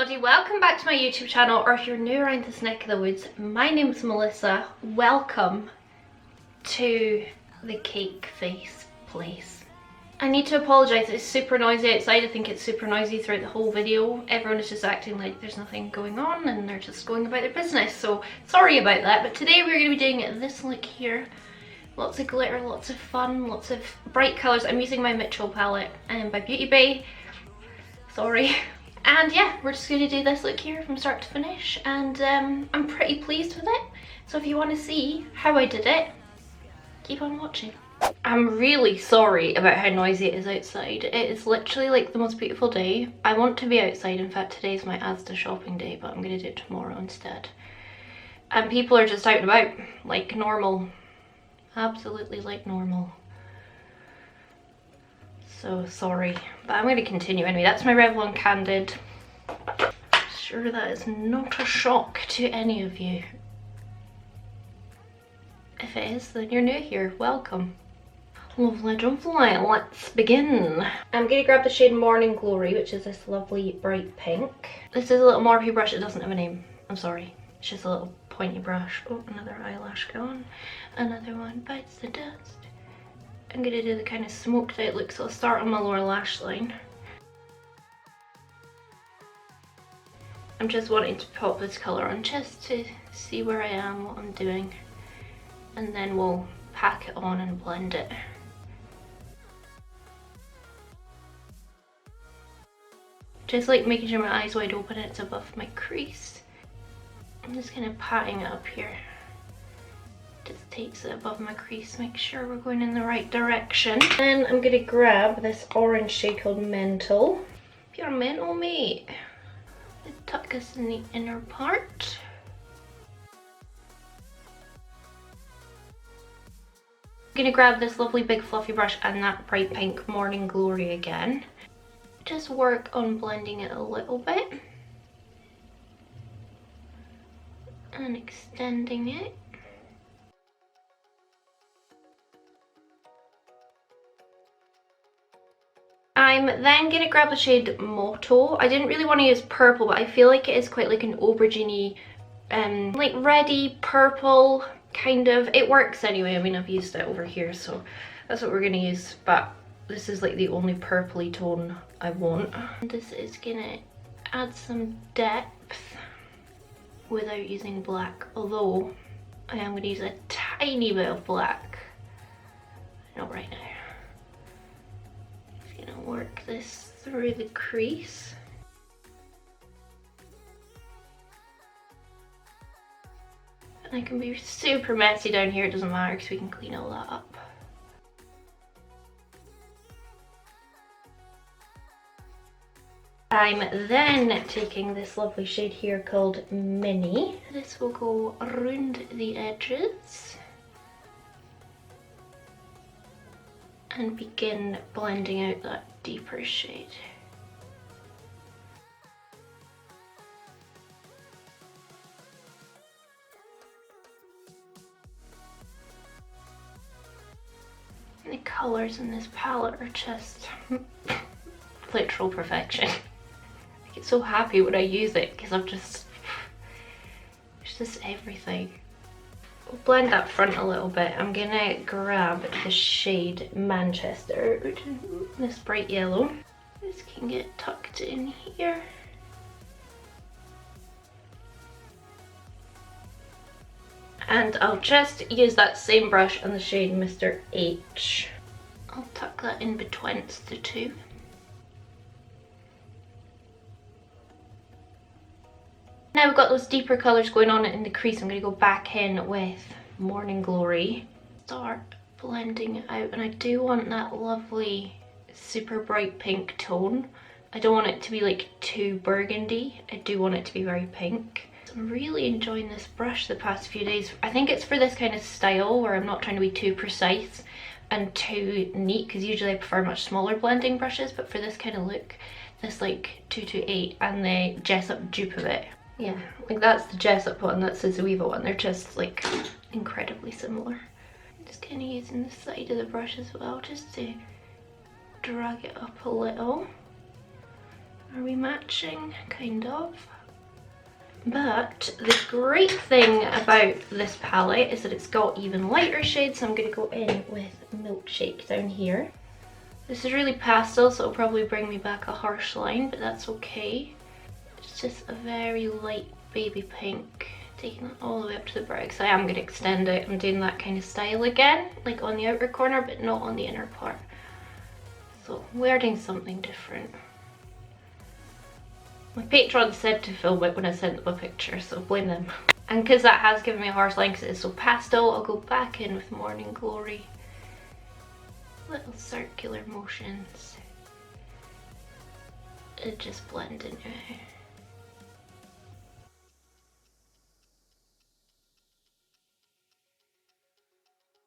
everybody, welcome back to my YouTube channel, or if you're new around this neck of the woods, my name's Melissa. Welcome to the cake face place. I need to apologise, it's super noisy outside. I think it's super noisy throughout the whole video. Everyone is just acting like there's nothing going on and they're just going about their business, so sorry about that. But today we're going to be doing this look here. Lots of glitter, lots of fun, lots of bright colours. I'm using my Mmmmitchell palette by Beauty Bay. Sorry. And yeah, we're just going to do this look here from start to finish, and I'm pretty pleased with it. So if you want to see how I did it, keep on watching. I'm really sorry about how noisy it is outside. It is literally like the most beautiful day. I want to be outside. In fact, today's my Asda shopping day, but I'm going to do it tomorrow instead. And people are just out and about like normal. Absolutely like normal. So sorry, but I'm going to continue anyway. That's my Revlon Candid. Sure, that is not a shock to any of you. If it is, then you're new here. Welcome. Lovely, lovely. Let's begin. I'm going to grab the shade Morning Glory, which is this lovely bright pink. This is a little Morphe brush. It doesn't have a name. I'm sorry. It's just a little pointy brush. Oh, another eyelash gone. Another one bites the dust. I'm going to do the kind of smoked out look, so I'll start on my lower lash line. I'm just wanting to pop this colour on just to see where I am, what I'm doing, and then we'll pack it on and blend it. Just like making sure my eyes wide open and it's above my crease. I'm just kind of patting it up here. Just takes it above my crease, make sure we're going in the right direction. Then I'm going to grab this orange shade called Mental. Pure mental, mate. Tuck us in the inner part. I'm going to grab this lovely big fluffy brush and that bright pink Morning Glory again. Just work on blending it a little bit. And extending it. I'm then going to grab the shade Motto. I didn't really want to use purple, but I feel like it is quite like an aubergine-y, like reddy purple kind of. It works anyway. I mean, I've used it over here, so that's what we're going to use. But this is like the only purpley tone I want. And this is going to add some depth without using black, although I am going to use a tiny bit of black. Not right now. Gonna work this through the crease. And I can be super messy down here, it doesn't matter because we can clean all that up. I'm then taking this lovely shade here called Mini. This will go around the edges. And begin blending out that deeper shade. The colours in this palette are just literal perfection. I get so happy when I use it because it's just everything. We'll blend that front a little bit. I'm gonna grab the shade Manchester, which is this bright yellow. This can get tucked in here. And I'll just use that same brush and the shade Mr. H. I'll tuck that in betwixt the two. Now we've got those deeper colours going on in the crease. I'm going to go back in with Morning Glory. Start blending it out, and I do want that lovely super bright pink tone. I don't want it to be like too burgundy. I do want it to be very pink. So I'm really enjoying this brush the past few days. I think it's for this kind of style where I'm not trying to be too precise and too neat, because usually I prefer much smaller blending brushes, but for this kind of look, this like 228 and the JESSUP dupe of it. Yeah, like that's the JESSUP one, that's the ZOEVA one. They're just like incredibly similar. I'm just kind of using the side of the brush as well, just to drag it up a little. Are we matching? Kind of. But the great thing about this palette is that it's got even lighter shades, so I'm going to go in with Milkshake down here. This is really pastel, so it'll probably bring me back a harsh line, but that's okay. It's just a very light baby pink, taking it all the way up to the brow, because I am going to extend it. I'm doing that kind of style again, like on the outer corner, but not on the inner part. So we're doing something different. My Patreon said to film it when I sent them a picture, so blame them. And because that has given me a harsh line because it is so pastel, I'll go back in with Morning Glory. Little circular motions. It just blend into it.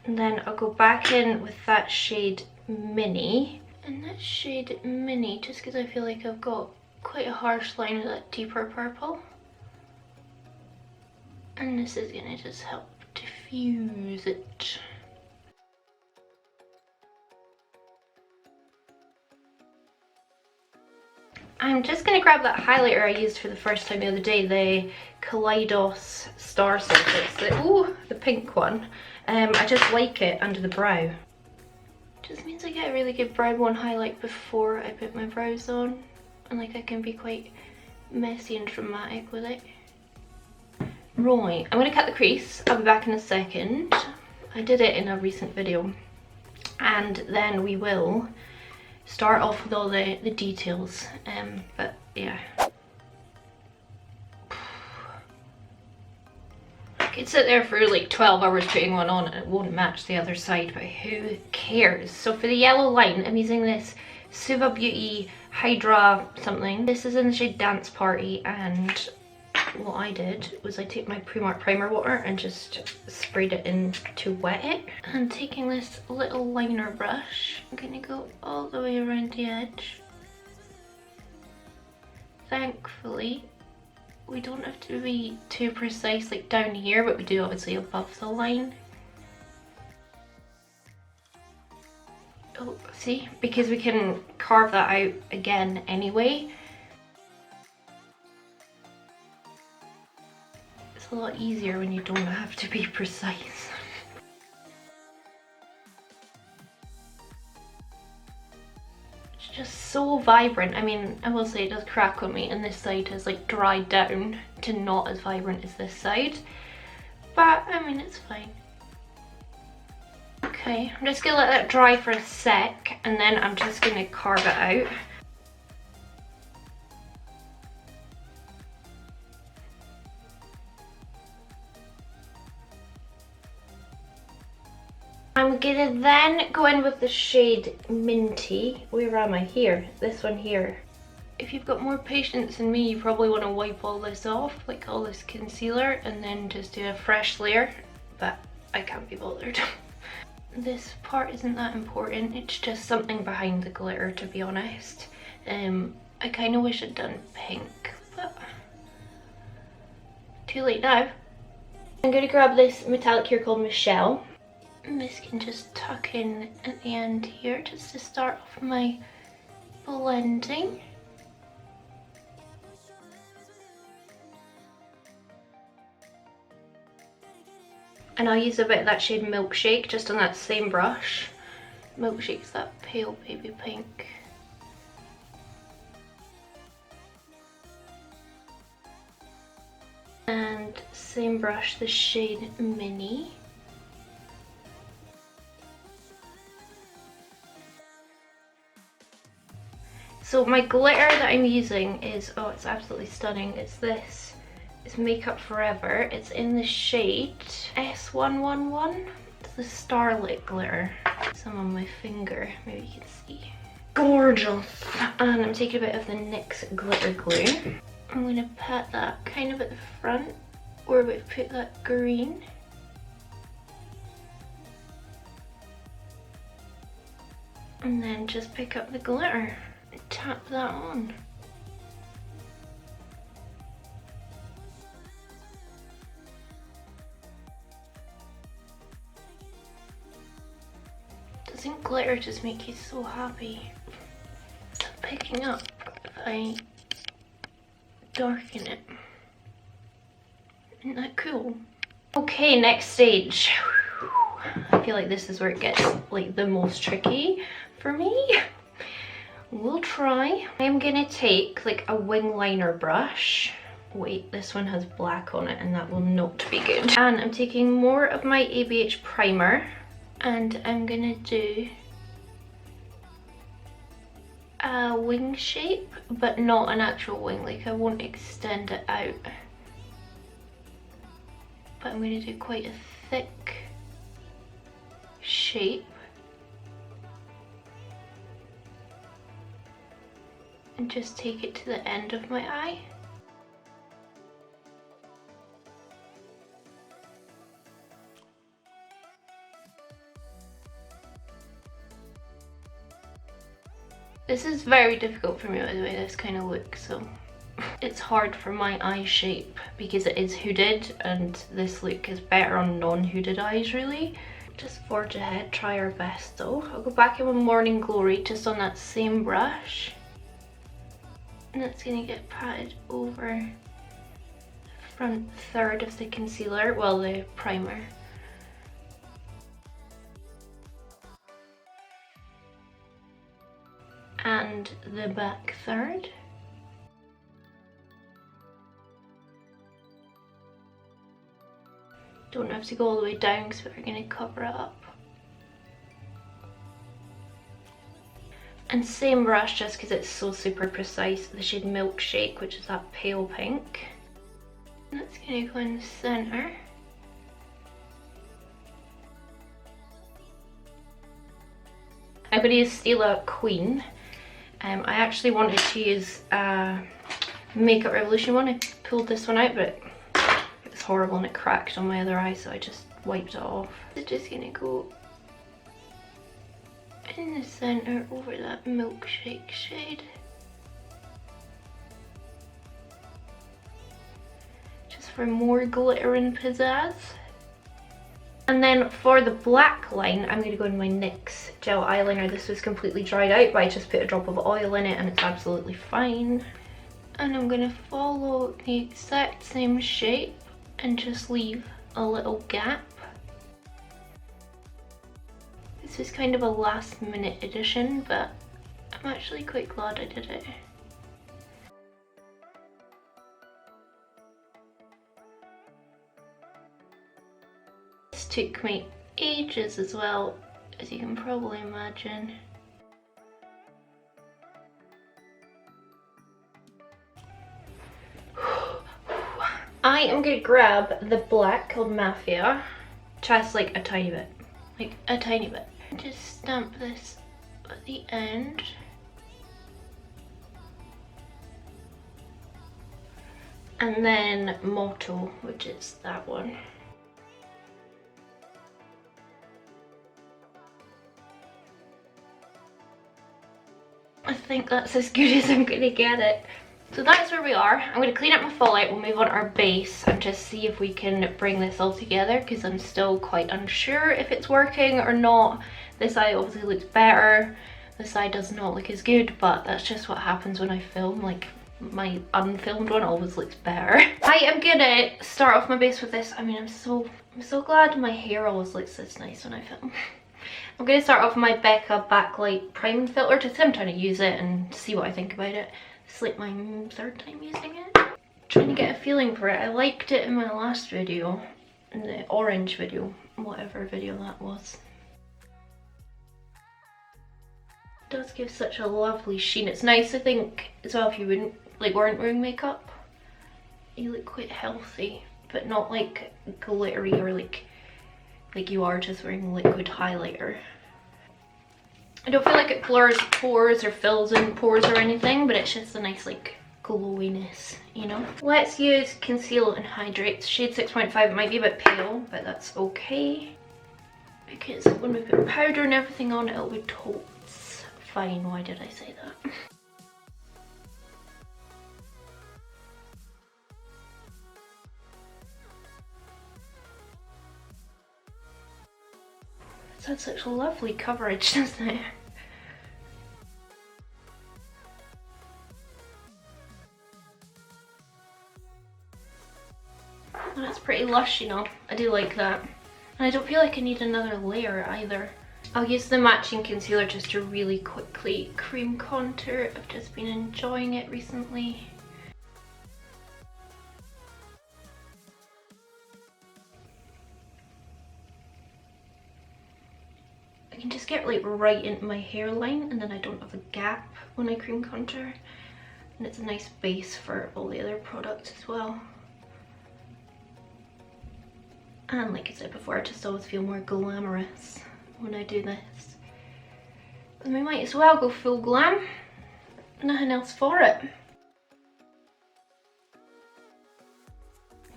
And then I'll go back in with that shade Mini. And that shade Mini, just because I feel like I've got quite a harsh line of that deeper purple. And this is going to just help diffuse it. I'm just going to grab that highlighter I used for the first time the other day, the KALEIDOS Star Surface, the pink one. I just like it under the brow. Just means I get a really good brow bone highlight before I put my brows on. And like I can be quite messy and dramatic with it. Right, I'm going to cut the crease. I'll be back in a second. I did it in a recent video. And then we will start off with all the details. But yeah. I could sit there for like 12 hours putting one on and it won't match the other side, but who cares? So for the yellow line, I'm using this ZOEVA Beauty Hydra something. This is in the shade Dance Party, and what I did was I took my Primark primer water and just sprayed it in to wet it. And taking this little liner brush, I'm gonna go all the way around the edge. Thankfully, we don't have to be too precise like down here, but we do obviously above the line. Oh, see? Because we can carve that out again anyway. It's a lot easier when you don't have to be precise. It's just so vibrant. I mean, I will say it does crack on me, and this side has like dried down to not as vibrant as this side. But, I mean, it's fine. Okay, I'm just gonna let that dry for a sec, and then I'm just gonna carve it out. I'm gonna then go in with the shade Minty. Where am I? Here, this one here. If you've got more patience than me, you probably want to wipe all this off, like all this concealer, and then just do a fresh layer, but I can't be bothered. This part isn't that important, it's just something behind the glitter, to be honest. I kind of wish I'd done pink, but too late now. I'm going to grab this metallic here called Mmmmitchell. And this can just tuck in at the end here, just to start off my blending. And I'll use a bit of that shade Milkshake just on that same brush. Milkshake's that pale baby pink. And same brush, the shade Mini. So my glitter that I'm using is, oh, it's absolutely stunning. It's this. It's Makeup Forever. It's in the shade S111. It's the Starlit glitter. Some on my finger, maybe you can see. Gorgeous! And I'm taking a bit of the NYX glitter glue. I'm gonna pat that kind of at the front where we've put that green. And then just pick up the glitter and tap that on. Doesn't glitter just make you so happy? It's picking up if I darken it. Isn't that cool? Okay, next stage. I feel like this is where it gets like the most tricky for me. We'll try. I'm gonna take like a wing liner brush. Wait, this one has black on it and that will not be good. And I'm taking more of my ABH primer and I'm gonna do a wing shape, but not an actual wing, like I won't extend it out. But I'm gonna do quite a thick shape. And just take it to the end of my eye. This is very difficult for me, by the way, this kind of look, so it's hard for my eye shape because it is hooded and this look is better on non-hooded eyes really. Just forge ahead, try our best though. I'll go back in with Morning Glory just on that same brush. And that's gonna get patted over the front third of the concealer, well, the primer. And the back third. Don't have to go all the way down because we're going to cover it up. And same brush, just because it's so super precise, the shade Milkshake, which is that pale pink. And that's going to go in the centre. I'm going to use Stila Queen. I actually wanted to use Makeup Revolution one. I pulled this one out, but it was horrible and it cracked on my other eye, so I just wiped it off. It's just gonna go in the centre over that Milkshake shade. Just for more glitter and pizzazz. And then for the black line, I'm going to go in my NYX gel eyeliner. This was completely dried out, but I just put a drop of oil in it and it's absolutely fine. And I'm going to follow the exact same shape and just leave a little gap. This was kind of a last minute addition, but I'm actually quite glad I did it. This took me ages as well, as you can probably imagine. I am going to grab the black called Mafia, just like a tiny bit, and just stamp this at the end. And then Motto, which is that one. I think that's as good as I'm going to get it. So that's where we are. I'm going to clean up my fallout, we'll move on to our base and just see if we can bring this all together because I'm still quite unsure if it's working or not. This eye obviously looks better, this eye does not look as good, but that's just what happens when I film. Like, my unfilmed one always looks better. I am gonna start off my base with this. I mean, I'm so glad my hair always looks this nice when I film. I'm going to start off with my Becca Backlight Priming Filter, just I'm trying to use it and see what I think about it. It's like my third time using it. Trying to get a feeling for it. I liked it in my last video, in the orange video, whatever video that was. It does give such a lovely sheen. It's nice, I think, as well if you weren't wearing makeup. You look quite healthy, but not like glittery or like you are just wearing liquid highlighter. I don't feel like it blurs pores or fills in pores or anything, but it's just a nice like glowiness, you know. Let's use Conceal and Hydrate. Shade 6.5, it might be a bit pale, but that's okay. Because when we put powder and everything on, it'll be totes fine. Why did I say that? It's had such lovely coverage, doesn't it? And it's pretty lush, you know. I do like that. And I don't feel like I need another layer either. I'll use the matching concealer just to really quickly cream contour. I've just been enjoying it recently. I can just get like right into my hairline and then I don't have a gap when I cream contour. And it's a nice base for all the other products as well. And like I said before, I just always feel more glamorous when I do this. But we might as well go full glam. Nothing else for it.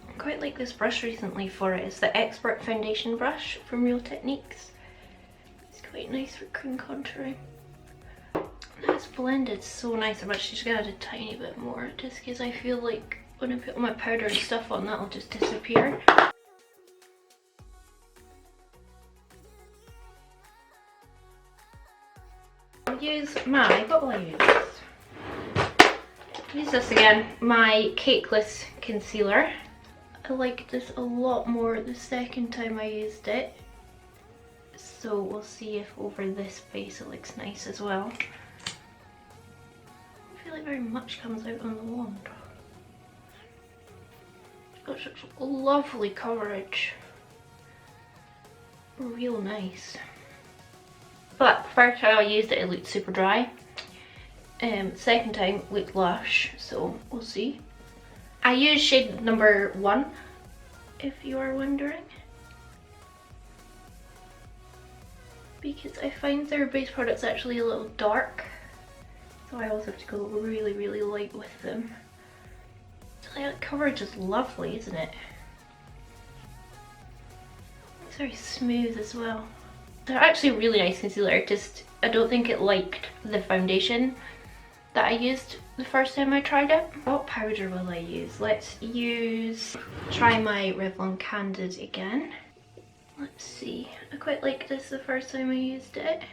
I quite like this brush recently for it. It's the Expert Foundation brush from Real Techniques. It's quite nice for cream contouring. That's blended so nice. I'm actually just gonna add a tiny bit more just because I feel like when I put all my powder and stuff on, that'll just disappear. I'll use my, what will I use? Use this again, my Cakeless concealer. I liked this a lot more the second time I used it. So we'll see if over this base it looks nice as well. I feel like very much comes out on the wand. It's got such lovely coverage. Real nice. But first time I used it, it looked super dry. Second time looked lush, so we'll see. I use shade number 1, if you are wondering. Because I find their base products actually a little dark. So I always have to go really, really light with them. So the coverage is lovely, isn't it? It's very smooth as well. They're actually really nice concealer, just I don't think it liked the foundation that I used the first time I tried it. What powder will I use? Let's try my Revlon Candid again. Let's see, I quite liked this the first time I used it.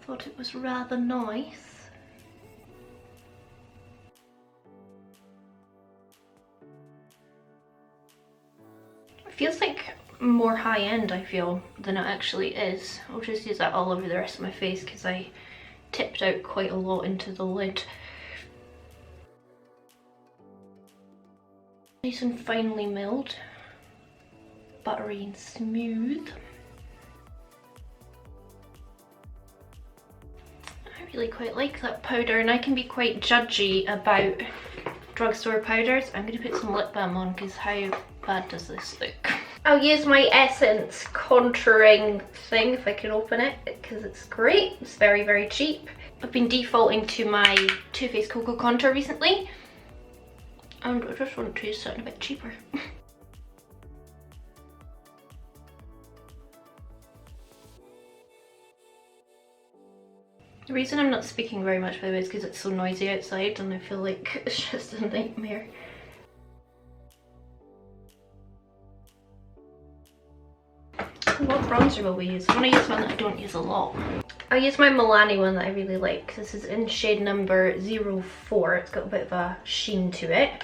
Thought it was rather nice. It feels like more high-end, I feel, than it actually is. I'll just use that all over the rest of my face because I tipped out quite a lot into the lid. Nice and finely milled, buttery and smooth. I really quite like that powder, and I can be quite judgy about drugstore powders. I'm going to put some lip balm on because how bad does this look? I'll use my Essence contouring thing if I can open it because it's great. It's very, very cheap. I've been defaulting to my Too Faced Cocoa Contour recently and I just want to use something a bit cheaper. The reason I'm not speaking very much, by the way, is because it's so noisy outside and I feel like it's just a nightmare. What bronzer will we use? I want to use one that I don't use a lot. I'll use my Milani one that I really like. This is in shade number 04. It's got a bit of a sheen to it.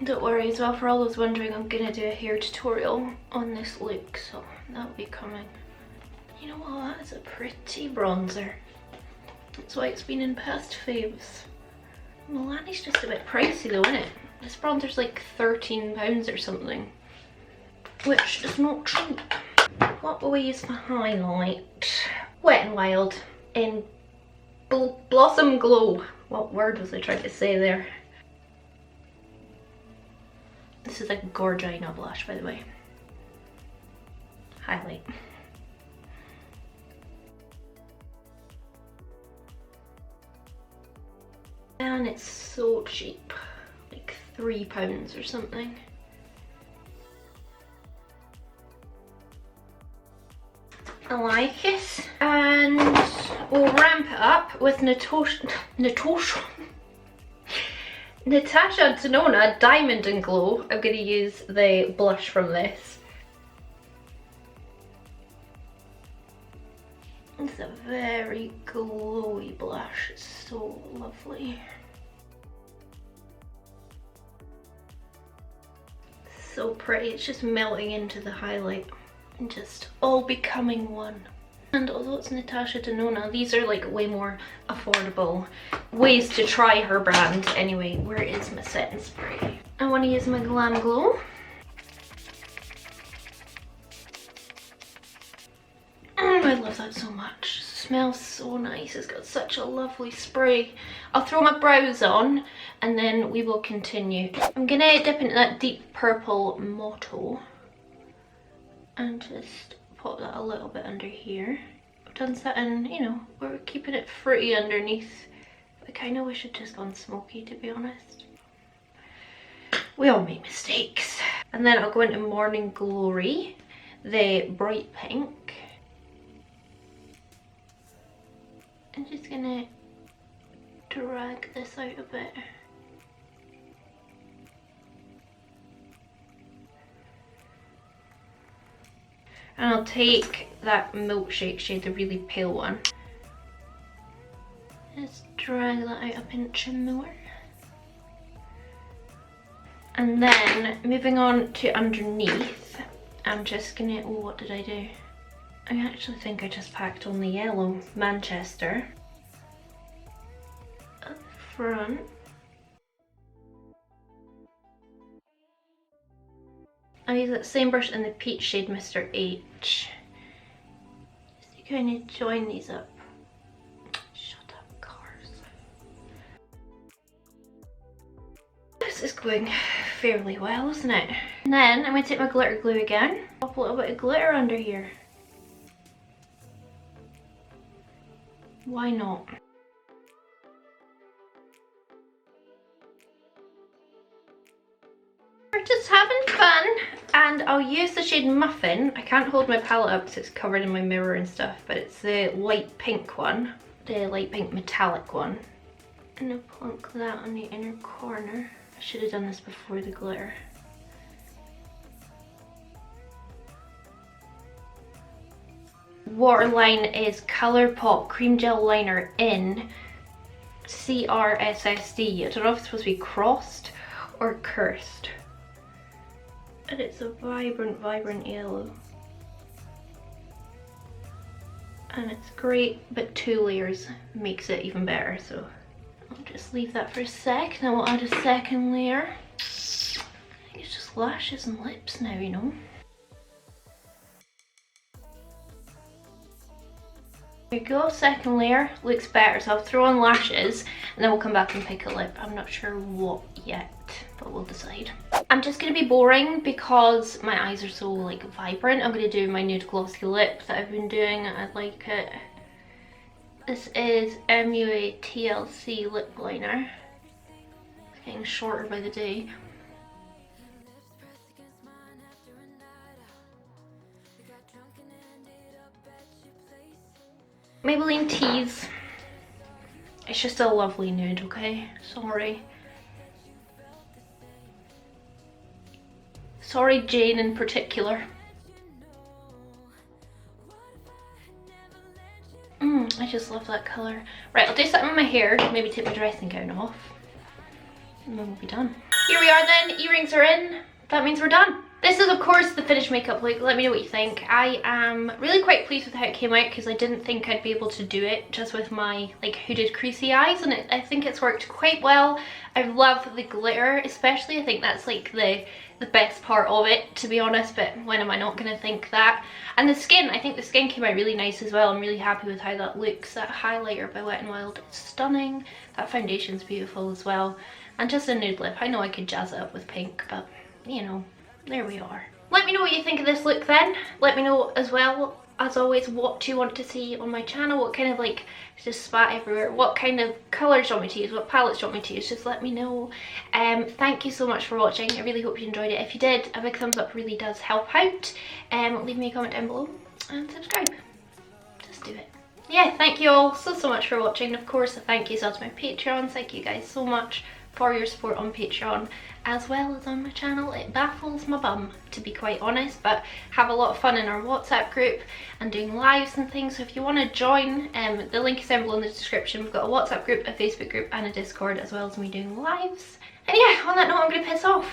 Don't worry as well, for all those wondering, I'm gonna do a hair tutorial on this look, so that'll be coming. You know what, that is a pretty bronzer. That's why it's been in past faves. Milani's just a bit pricey though, isn't it? This bronzer's like £13 or something, which is not cheap. What will we use for highlight? Wet n Wild in Blossom Glow. What word was I trying to say there? This is a Gorgina blush, by the way. Highlight. And it's so cheap, like £3 or something. I like it, and we'll ramp it up with Natasha Denona Diamond and Glow. I'm going to use the blush from this. It's a very glowy blush. It's so lovely. So pretty. It's just melting into the highlight and just all becoming one. And although it's Natasha Denona, these are like way more affordable ways to try her brand. Anyway, where is my setting spray? I want to use my Glam Glow. I love that so much. It smells so nice. It's got such a lovely spray. I'll throw my brows on and then we will continue. I'm gonna dip into that deep purple motto and just pop that a little bit under here. I've done something, you know, we're keeping it fruity underneath. I kind of wish it had just gone smoky, to be honest. We all make mistakes. And then I'll go into Morning Glory, the bright pink. I'm just gonna drag this out a bit. And I'll take that Milkshake shade, the really pale one. Just drag that out a pinch more. And then moving on to underneath, I'm just gonna, oh, what did I do? I actually think I just packed on the yellow Manchester at the front. I use that same brush in the peach shade, Mr. H. Just to kind of join these up. Shut up, cars. This is going fairly well, isn't it? And then I'm going to take my glitter glue again. Pop a little bit of glitter under here. Why not? We're just having fun, and I'll use the shade Muffin. I can't hold my palette up because it's covered in my mirror and stuff, but it's the light pink one, the light pink metallic one. And I'll plunk that on the inner corner. I should have done this before the glitter. Waterline is ColourPop Cream Gel Liner in CRSSD. I don't know if it's supposed to be crossed or cursed. And it's a vibrant, vibrant yellow. And it's great, but 2 layers makes it even better. So I'll just leave that for a sec, then we'll add a second layer. I think it's just lashes and lips now, you know. There you go, second layer, looks better. So I'll throw on lashes and then we'll come back and pick a lip. I'm not sure what yet, but we'll decide. I'm just going to be boring because my eyes are so like vibrant. I'm going to do my nude glossy lip that I've been doing. I like it. This is MUA TLC lip liner. It's getting shorter by the day. Maybelline Tease. It's just a lovely nude, okay? Sorry. Sorry, Jane in particular. I just love that colour. Right, I'll do something with my hair, maybe take my dressing gown off, and then we'll be done. Here we are then, earrings are in. That means we're done. This is of course the finished makeup look. Let me know what you think. I am really quite pleased with how it came out because I didn't think I'd be able to do it just with my like hooded creasy eyes, and I think it's worked quite well. I love the glitter especially. I think that's like the best part of it, to be honest, but when am I not going to think that? And the skin, I think the skin came out really nice as well. I'm really happy with how that looks. That highlighter by Wet n Wild is stunning. That foundation's beautiful as well. And just a nude lip. I know I could jazz it up with pink, but you know, there we are. Let me know what you think of this look then. Let me know as well, as always, what you want to see on my channel. What kind of like, just spat everywhere. What kind of colours do you want me to use? What palettes do you want me to use? Just let me know. Thank you so much for watching. I really hope you enjoyed it. If you did, a big thumbs up really does help out. Leave me a comment down below and subscribe. Just do it. Yeah, thank you all so much for watching. Of course, thank you so to my Patreons. Thank you guys so much for your support on Patreon as well as on my channel. It baffles my bum, to be quite honest, but have a lot of fun in our WhatsApp group and doing lives and things. So if you want to join, the link is down below in the description. We've got a WhatsApp group, a Facebook group and a Discord, as well as me doing lives. And yeah, on that note, I'm going to piss off.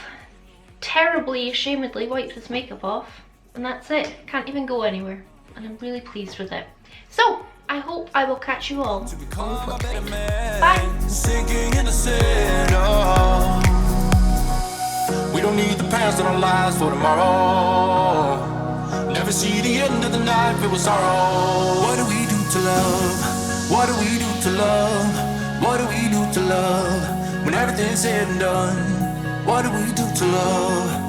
Terribly, ashamedly wiped this makeup off, and that's it. Can't even go anywhere, and I'm really pleased with it. So I hope I will catch you all on the flip side. Bye! We don't need the past in our lives for tomorrow. Never see the end of the night filled with sorrow. What do we do to love? What do we do to love? What do we do to love? When everything's said and done, what do we do to love?